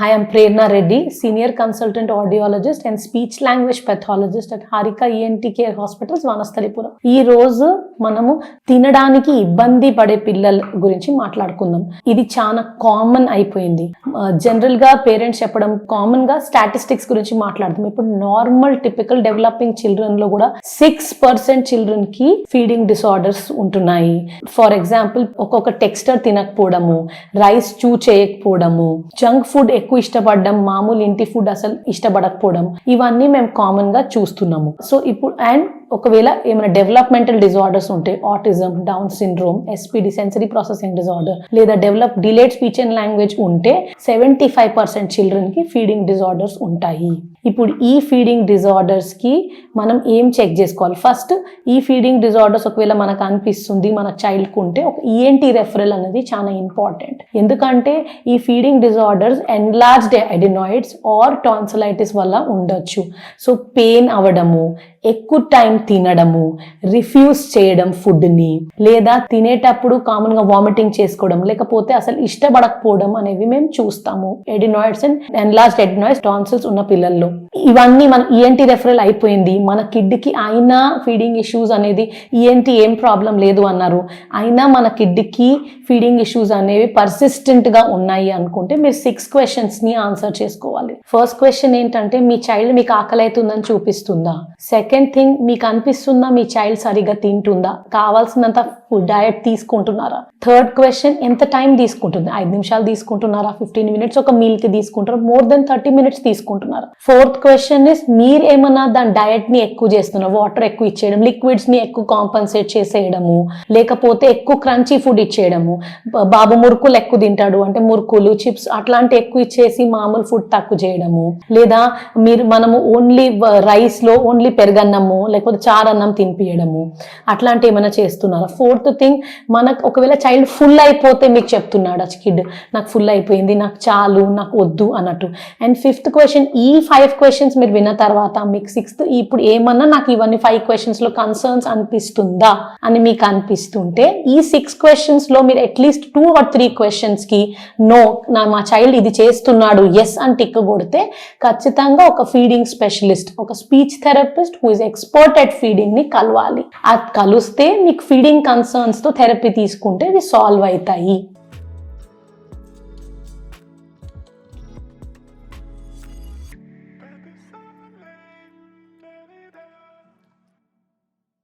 Hi, I'm Prerna Reddy, Senior Consultant Audiologist and Speech Language Pathologist at Harika ENT Care Hospitals, Vanasthalipura. ఈ రోజు మనము తినడానికి ఇబ్బంది పడే పిల్లల గురించి మాట్లాడుకుందాం. ఇది చాలా కామన్ అయిపోయింది. జనరల్ గా పేరెంట్స్ చెప్పడం కామన్ గా స్టాటిస్టిక్స్ గురించి మాట్లాడతాం. ఇప్పుడు నార్మల్ టిపికల్ డెవలపింగ్ చిల్డ్రన్ లో కూడా 6% చిల్డ్రన్ కి ఫీడింగ్ డిసార్డర్స్ ఉంటున్నాయి. ఫర్ ఎగ్జాంపుల్ ఒక్కొక్క టెక్స్చర్ తినకపోవడము, రైస్ చూ చేయకపోవడము, జంక్ ఫుడ్ ఎక్కువ ఇష్టపడడం, మామూలు ఇంటి ఫుడ్ అసలు ఇష్టపడకపోవడం, ఇవన్నీ మేము కామన్ గా చూస్తున్నాము. సో ఇప్పుడు అండ్ ఒకవేళ ఏమైనా డెవలప్మెంటల్ డిజార్డర్స్ ఉంటే autism, down syndrome, SPD sensory processing disorder లేదా డిలేడ్ స్పీచ్ అండ్ లాంగ్వేజ్ ఉంటే 75% చిల్డ్రన్ కి ఫీడింగ్ డిజార్డర్స్ ఉంటాయి. ఇప్పుడు ఈ ఫీడింగ్ డిజార్డర్స్ కి మనం ఏం చెక్ చేసుకోవాలి? ఫస్ట్ ఈ ఫీడింగ్ డిజార్డర్స్ ఒకవేళ మనకు అనిపిస్తుంది మన చైల్డ్ కు ఉంటే ఒక ఈఎన్టీ రెఫరల్ అనేది చాలా ఇంపార్టెంట్. ఎందుకంటే ఈ feeding disorders enlarged adenoids or tonsillitis వల్ల ఉండొచ్చు. సో పెయిన్ అవడము, ఎక్కువ టైం తినడము, రిఫ్యూజ్ చేయడం ఫుడ్ ని, లేదా తినేటప్పుడు కామన్ గా వామిటింగ్ చేసుకోవడం, లేకపోతే అసలు ఇష్టపడకపోవడం అనేవి మేము చూస్తాము adenoids and enlarged adenoids tonsils ఉన్న పిల్లల్లో. ఇవన్నీ మన ఈఎన్టీ రెఫరల్ అయిపోయింది, మన కిడ్ కి అయినా ఫీడింగ్ ఇష్యూస్ అనేది ఈఎన్టీ ఏం ప్రాబ్లం లేదు అన్నారు, అయినా మన కిడ్ కి ఫీడింగ్ ఇష్యూస్ అనేవి పర్సిస్టెంట్ గా ఉన్నాయి అనుకుంటే మీరు 6 questions ని ఆన్సర్ చేసుకోవాలి. ఫస్ట్ క్వశ్చన్ ఏంటంటే మీ చైల్డ్ మీకు ఆకలి అవుతుందని చూపిస్తుందా? సెకండ్ థింగ్, మీకు అనిపిస్తుందా మీ చైల్డ్ సరిగా తింటుందా? కావాల్సినంత ఫుడ్ డయట్ తీసుకుంటున్నారా? థర్డ్ క్వశ్చన్, ఎంత టైం తీసుకుంటుంది? 5 నిమిషాలు తీసుకుంటున్నారా? 15 minutes ఒక మీల్ కి తీసుకుంటారా? మోర్ దెన్ 30 minutes తీసుకుంటున్నారా? ఫోర్త్ క్వశ్చన్ ఇస్, మీరు ఏమన్నా దాని డయట్ ని ఎక్కువ చేస్తున్నారు, వాటర్ ఎక్కువ ఇచ్చేయడం, లిక్విడ్స్ ని ఎక్కువ కాంపన్సేట్ చేసేయడము, లేకపోతే ఎక్కువ క్రంచీ ఫుడ్ ఇచ్చేయడము, బాబు మురుకులు ఎక్కువ తింటాడు అంటే మురుకులు, చిప్స్ అట్లాంటి ఎక్కువ ఇచ్చేసి మామూలు ఫుడ్ తక్కువ చేయడము, లేదా మనము ఓన్లీ రైస్ లో ఓన్లీ పెరుగన్నము లేకపోతే చారన్నం తినిపియడము, అట్లాంటి ఏమైనా చేస్తున్నారా? ఫోర్త్ థింగ్, మనకు ఒకవేళ చైల్డ్ ఫుల్ అయిపోతే మీకు చెప్తున్నాడు కిడ్ నాకు ఫుల్ అయిపోయింది, నాకు చాలు, నాకు వద్దు అన్నట్టు. అండ్ ఫిఫ్త్ క్వశ్చన్, ఈ 5 questions మీరు విన్న తర్వాత మీకు సిక్స్త్ ఇప్పుడు ఏమన్నా నాకు ఇవన్నీ 5 questions లో కన్సర్న్స్ అనిపిస్తుందా అని మీకు అనిపిస్తుంటే ఈ 6 questions లో మీరు అట్లీస్ట్ 2 or 3 questions కి నో, మా చైల్డ్ ఇది చేస్తున్నాడు ఎస్ అని టిక్ కొడితే ఖచ్చితంగా ఒక ఫీడింగ్ స్పెషలిస్ట్, ఒక speech therapist who is expert at feeding ని కలవాలి. అది కలిస్తే మీకు ఫీడింగ్ కన్సర్న్స్ తో థెరపీ తీసుకుంటే ఇవి సాల్వ్ అవుతాయి.